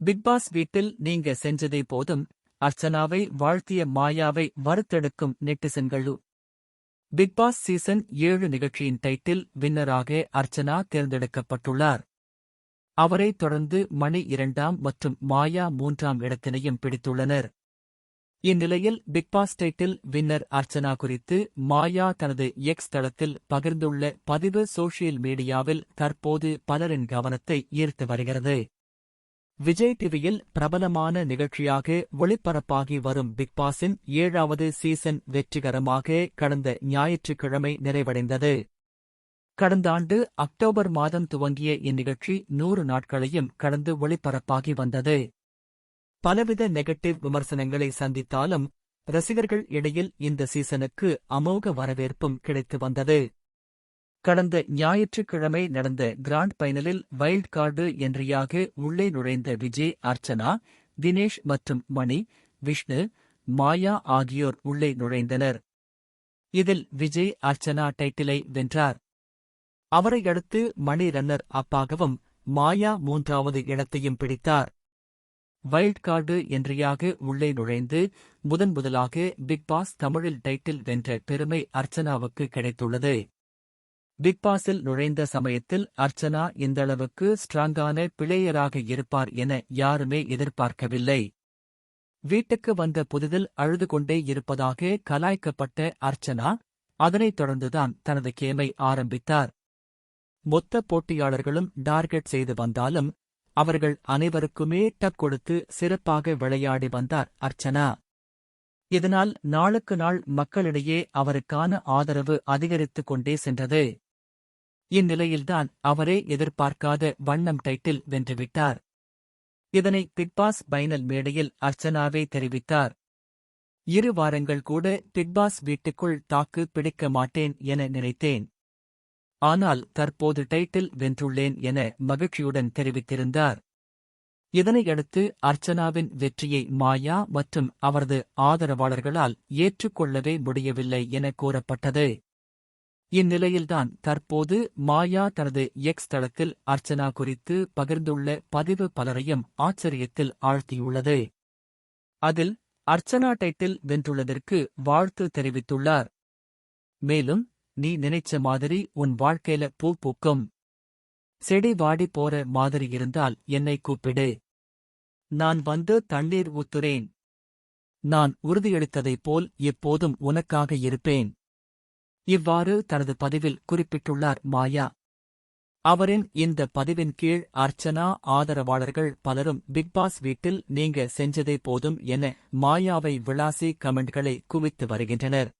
Bigg Boss வீட்டில் நீங்க செஞ்சதே போதும், அர்ச்சனாவை வாழ்த்திய மாயாவை வறுத்தெடுக்கும் நெட்டிசன்களு. பிக்பாஸ் சீசன் 7 நிகழ்ச்சியின் டைட்டில் வின்னராக அர்ச்சனா தேர்ந்தெடுக்கப்பட்டுள்ளார். அவரைத் தொடர்ந்து மணி 2ஆம் மற்றும் மாயா 3ஆம் இடத்தினையும் பிடித்துள்ளனர். இந்நிலையில் பிக்பாஸ் டைட்டில் வின்னர் அர்ச்சனா குறித்து மாயா தனது எக்ஸ் தளத்தில் பகிர்ந்துள்ள பதிவு சோஷியல் மீடியாவில் தற்போது பலரின் கவனத்தை ஈர்த்து வருகிறது. விஜய் டிவியில் பிரபலமான நிகழ்ச்சியாக ஒளிபரப்பாகி வரும் பிக்பாஸின் 7வது சீசன் வெற்றிகரமாக கடந்த ஞாயிற்றுக்கிழமை நிறைவடைந்தது. கடந்த ஆண்டு அக்டோபர் மாதம் துவங்கிய இந்நிகழ்ச்சி 100 நாட்களையும் கடந்து ஒளிபரப்பாகி வந்தது. பலவித நெகட்டிவ் விமர்சனங்களை சந்தித்தாலும் ரசிகர்கள் இடையில் இந்த சீசனுக்கு அமோக வரவேற்பும் கிடைத்து வந்தது. கடந்த ஞாயிற்றுக்கிழமை நடந்த கிராண்ட் பைனலில் வைல்ட் கார்டு என்ட்ரியாக உள்ளே நுழைந்த விஜய், அர்ச்சனா, தினேஷ் மற்றும் மணி, விஷ்ணு, மாயா ஆகியோர் உள்ளே நுழைந்தனர். இதில் விஜய் அர்ச்சனா டைட்டிலை வென்றார். அவரையடுத்து மணி ரன்னர் அப்பாகவும் மாயா 3வது இடத்தையும் பிடித்தார். வைல்ட் கார்டு என்ட்ரியாக உள்ளே நுழைந்து முதலாக பிக்பாஸ் தமிழில் டைட்டில் வென்ற பெருமை அர்ச்சனாவுக்கு கிடைத்துள்ளது. பிக்பாஸில் நுழைந்த சமயத்தில் அர்ச்சனா இந்தளவுக்கு ஸ்ட்ராங்கான பிளேயராக இருப்பார் என யாருமே எதிர்பார்க்கவில்லை. வீட்டுக்கு வந்த புதிதில் அழுது கொண்டே இருப்பதாக கலாய்க்கப்பட்ட அர்ச்சனா அதனைத் தொடர்ந்துதான் தனது கேமை ஆரம்பித்தார். மொத்த போட்டியாளர்களும் டார்கெட் செய்து வந்தாலும் அவர்கள் அனைவருக்குமே டப் கொடுத்து சிறப்பாக விளையாடி வந்தார் அர்ச்சனா. இதனால் நாளுக்கு நாள் மக்களிடையே அவருக்கான ஆதரவு அதிகரித்துக் கொண்டே சென்றது. இந்நிலையில்தான் அவரே எதிர்பார்க்காத வண்ணம் டைட்டில் வென்றுவிட்டார். இதனை பிக்பாஸ் பைனல் மேடையில் அர்ச்சனாவே தெரிவித்தார். 2 வாரங்கள் கூட பிக்பாஸ் வீட்டுக்குள் தாக்கு பிடிக்க மாட்டேன் என நினைத்தேன். ஆனால் தற்போது டைட்டில் வென்றுள்ளேன் என மகிழ்ச்சியுடன் தெரிவித்திருந்தார். இதனையடுத்து அர்ச்சனாவின் வெற்றியை மாயா மற்றும் அவரது ஆதரவாளர்களால் ஏற்றுக்கொள்ளவே முடியவில்லை என கூறப்பட்டது. இந்நிலையில்தான் தற்போது மாயா தனது எக்ஸ் தளத்தில் அர்ச்சனா குறித்து பகிர்ந்துள்ள பதிவு பலரையும் ஆச்சரியத்தில் ஆழ்த்தியுள்ளது. அதில் அர்ச்சனா டைட்டில் வென்றுள்ளதற்கு வாழ்த்து தெரிவித்துள்ளார். மேலும், நீ நினைச்ச மாதிரி உன் வாழ்க்கையில பூ பூக்கும். செடி வாடி போற மாதிரி இருந்தால் என்னை கூப்பிடு. நான் வந்து தண்ணீர் ஊத்துறேன். நான் உறுதியளித்ததைப் போல் எப்போதும் உனக்காக இருப்பேன். இவ்வாறு தனது பதிவில் குறிப்பிட்டுள்ளார் மாயா. அவரின் இந்த பதிவின் கீழ் அர்ச்சனா ஆதரவாளர்கள் பலரும் பிக்பாஸ் வீட்டில் நீங்க செஞ்சதே போதும் என மாயாவை விளாசி கமெண்ட்களை குவித்து வருகின்றனர்.